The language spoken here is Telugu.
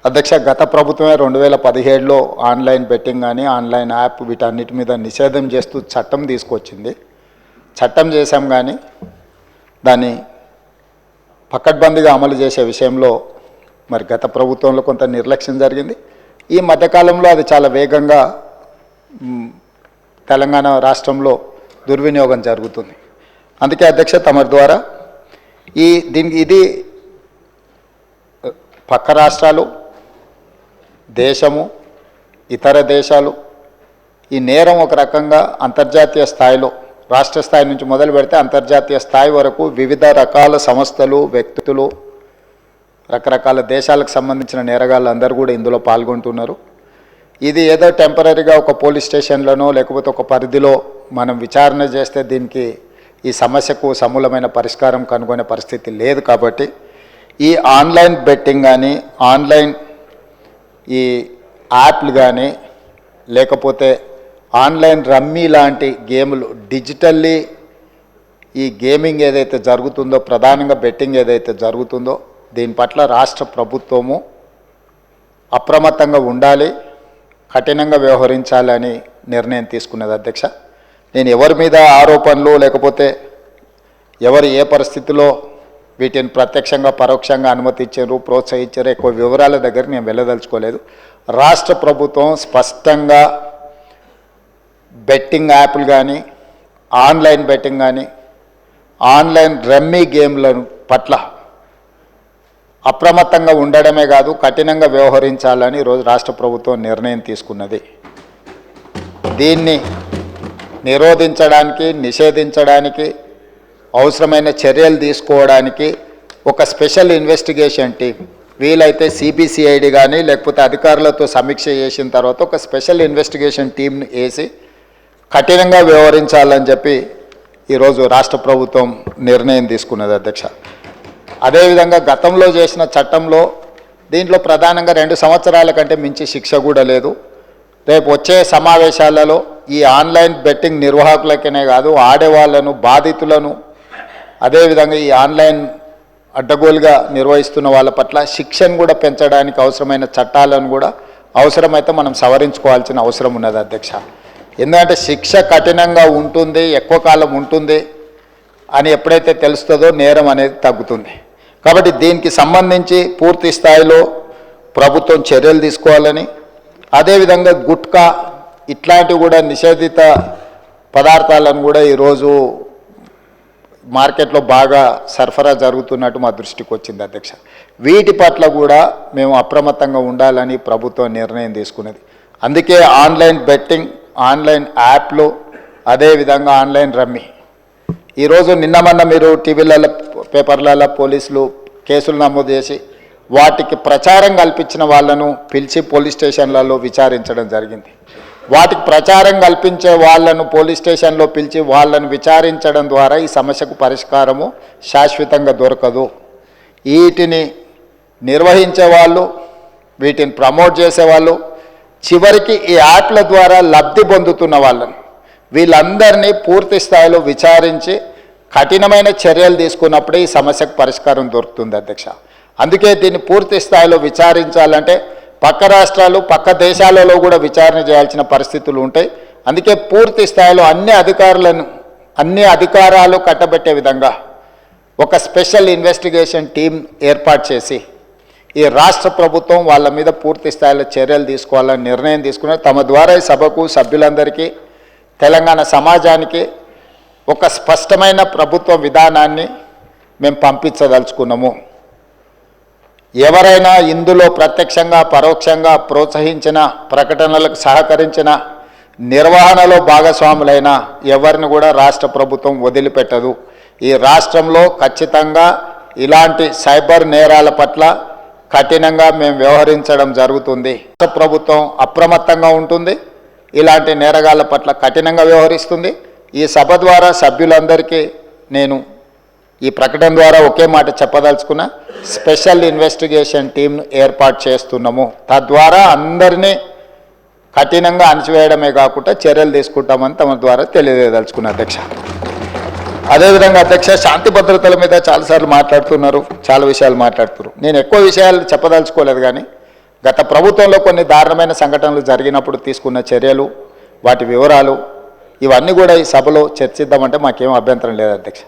అధ్యక్ష, గత ప్రభుత్వమే 2017లో ఆన్లైన్ బెట్టింగ్ కానీ ఆన్లైన్ యాప్ వీటన్నిటి మీద నిషేధం చేస్తూ చట్టం తీసుకొచ్చింది. చట్టం చేశాం కానీ దాన్ని పకడ్బందీగా అమలు చేసే విషయంలో మరి గత ప్రభుత్వంలో కొంత నిర్లక్ష్యం జరిగింది. ఈ మధ్యకాలంలో అది చాలా వేగంగా తెలంగాణ రాష్ట్రంలో దుర్వినియోగం జరుగుతుంది. అందుకే అధ్యక్ష, తమరి ద్వారా ఇది పక్క రాష్ట్రాలు, దేశము, ఇతర దేశాలు ఈ నేరం ఒక రకంగా అంతర్జాతీయ స్థాయిలో, రాష్ట్ర స్థాయి నుంచి మొదలు పెడితే అంతర్జాతీయ స్థాయి వరకు వివిధ రకాల సంస్థలు, వ్యక్తులు, రకరకాల దేశాలకు సంబంధించిన నేరగాళ్ళు అందరూ కూడా ఇందులో పాల్గొంటున్నారు. ఇది ఏదో టెంపరీగా ఒక పోలీస్ స్టేషన్లోనో లేకపోతే ఒక పరిధిలో మనం విచారణ చేస్తే దీనికి ఈ సమస్యకు సమూలమైన పరిష్కారం కనుగొనే పరిస్థితి లేదు. కాబట్టి ఈ ఆన్లైన్ బెట్టింగ్ కానీ ఆన్లైన్ ఈ యాప్లు కానీ లేకపోతే ఆన్లైన్ రమ్మీ లాంటి గేములు డిజిటల్లీ ఈ గేమింగ్ ఏదైతే జరుగుతుందో, ప్రధానంగా బెట్టింగ్ ఏదైతే జరుగుతుందో దీని పట్ల రాష్ట్ర ప్రభుత్వము అప్రమత్తంగా ఉండాలి, కఠినంగా వ్యవహరించాలని నిర్ణయం తీసుకున్నది. అధ్యక్ష, నేను ఎవరి మీద ఆరోపణలు లేకపోతే ఎవరు ఏ పరిస్థితిలో వీటిని ప్రత్యక్షంగా పరోక్షంగా అనుమతించారు, ప్రోత్సహించారు, ఎక్కువ వివరాల దగ్గర నేను వెళ్ళదలుచుకోలేదు. రాష్ట్ర ప్రభుత్వం స్పష్టంగా బెట్టింగ్ యాప్లు కానీ ఆన్లైన్ బెట్టింగ్ కానీ ఆన్లైన్ రమ్మీ గేమ్ల పట్ల అప్రమత్తంగా ఉండడమే కాదు కఠినంగా వ్యవహరించాలని ఈరోజు రాష్ట్ర ప్రభుత్వం నిర్ణయం తీసుకున్నది. దీన్ని నిరోధించడానికి, నిషేధించడానికి అవసరమైన చర్యలు తీసుకోవడానికి ఒక స్పెషల్ ఇన్వెస్టిగేషన్ టీం, వీలైతే సిబిసిఐడి కానీ లేకపోతే అధికారులతో సమీక్ష చేసిన తర్వాత ఒక స్పెషల్ ఇన్వెస్టిగేషన్ టీంని వేసి కఠినంగా వ్యవహరించాలని చెప్పి ఈరోజు రాష్ట్ర ప్రభుత్వం నిర్ణయం తీసుకున్నది. అధ్యక్ష, అదేవిధంగా గతంలో చేసిన చట్టంలో దీంట్లో ప్రధానంగా 2 సంవత్సరాల కంటే మించి శిక్ష కూడా లేదు. రేపు వచ్చే సమావేశాలలో ఈ ఆన్లైన్ బెట్టింగ్ నిర్వాహకులకనే కాదు, ఆడేవాళ్లను, బాధితులను, అదేవిధంగా ఈ ఆన్లైన్ అడ్డగోలుగా నిర్వహిస్తున్న వాళ్ళ పట్ల శిక్షను కూడా పెంచడానికి అవసరమైన చట్టాలను కూడా అవసరమైతే మనం సవరించుకోవాల్సిన అవసరం ఉన్నది. అధ్యక్ష, ఎందుకంటే శిక్ష కఠినంగా ఉంటుంది, ఎక్కువ కాలం ఉంటుంది అని ఎప్పుడైతే తెలుస్తుందో నేరం అనేది తగ్గుతుంది. కాబట్టి దీనికి సంబంధించి పూర్తి స్థాయిలో ప్రభుత్వం చర్యలు తీసుకోవాలని, అదేవిధంగా గుట్కా ఇట్లాంటివి కూడా నిషేధిత పదార్థాలను కూడా ఈరోజు మార్కెట్లో బాగా సరఫరా జరుగుతున్నట్టు మా దృష్టికి వచ్చింది. అధ్యక్ష, వీటి పట్ల కూడా మేము అప్రమత్తంగా ఉండాలని ప్రభుత్వం నిర్ణయం తీసుకున్నది. అందుకే ఆన్లైన్ బెట్టింగ్, ఆన్లైన్ యాప్లు, అదేవిధంగా ఆన్లైన్ రమ్మీ ఈరోజు నిన్న మీరు టీవీలలో, పేపర్లలో పోలీసులు కేసులు నమోదు చేసి వాటికి ప్రచారం కల్పించిన వాళ్ళను పిలిచి పోలీస్ స్టేషన్లలో విచారించడం జరిగింది. వాటికి ప్రచారం కల్పించే వాళ్ళను పోలీస్ స్టేషన్లో పిలిచి వాళ్ళను విచారించడం ద్వారా ఈ సమస్యకు పరిష్కారము శాశ్వతంగా దొరకదు. వీటిని నిర్వహించే వాళ్ళు, వీటిని ప్రమోట్ చేసేవాళ్ళు, చివరికి ఈ యాప్ల ద్వారా లబ్ధి పొందుతున్న వాళ్ళను వీళ్ళందరినీ పూర్తి స్థాయిలో విచారించి కఠినమైన చర్యలు తీసుకున్నప్పుడే ఈ సమస్యకు పరిష్కారం దొరుకుతుంది. అధ్యక్ష, అందుకే దీన్ని పూర్తి స్థాయిలో విచారించాలంటే పక్క రాష్ట్రాలు, పక్క దేశాలలో కూడా విచారణ చేయాల్సిన పరిస్థితులు ఉంటాయి. అందుకే పూర్తి స్థాయిలో అన్ని అధికారాలు కట్టబెట్టే విధంగా ఒక స్పెషల్ ఇన్వెస్టిగేషన్ టీం ఏర్పాటు చేసి ఈ రాష్ట్ర ప్రభుత్వం వాళ్ళ మీద పూర్తి స్థాయిలో చర్యలు తీసుకోవాలని నిర్ణయం తీసుకున్నారు. తమ ద్వారా ఈ సభకు, సభ్యులందరికీ, తెలంగాణ సమాజానికి ఒక స్పష్టమైన ప్రభుత్వ విధానాన్ని మేము పంపించదలుచుకున్నాము. ఎవరైనా ఇందులో ప్రత్యక్షంగా పరోక్షంగా ప్రోత్సహించిన, ప్రకటనలకు సహకరించిన, నిర్వహణలో భాగస్వాములైన ఎవరిని కూడా రాష్ట్ర ప్రభుత్వం వదిలిపెట్టదు. ఈ రాష్ట్రంలో ఖచ్చితంగా ఇలాంటి సైబర్ నేరాల పట్ల కఠినంగా మేము వ్యవహరించడం జరుగుతుంది. రాష్ట్ర ప్రభుత్వం అప్రమత్తంగా ఉంటుంది, ఇలాంటి నేరగాళ్ల పట్ల కఠినంగా వ్యవహరిస్తుంది. ఈ సభ ద్వారా సభ్యులందరికీ నేను ఈ ప్రకటన ద్వారా ఒకే మాట చెప్పదలుచుకున్న, స్పెషల్ ఇన్వెస్టిగేషన్ టీంను ఏర్పాటు చేస్తున్నాము. తద్వారా అందరినీ కఠినంగా అణచివేయడమే కాకుండా చర్యలు తీసుకుంటామని తమ ద్వారా తెలియజేయదలుచుకున్న. అధ్యక్ష, అదేవిధంగా అధ్యక్ష, శాంతి భద్రతల మీద చాలాసార్లు మాట్లాడుతున్నారు, చాలా విషయాలు మాట్లాడుతున్నారు. నేను ఎక్కువ విషయాలు చెప్పదలుచుకోలేదు, కానీ గత ప్రభుత్వంలో కొన్ని దారుణమైన సంఘటనలు జరిగినప్పుడు తీసుకున్న చర్యలు, వాటి వివరాలు ఇవన్నీ కూడా ఈ సభలో చర్చిద్దామంటే మాకేం అభ్యంతరం లేదు అధ్యక్ష.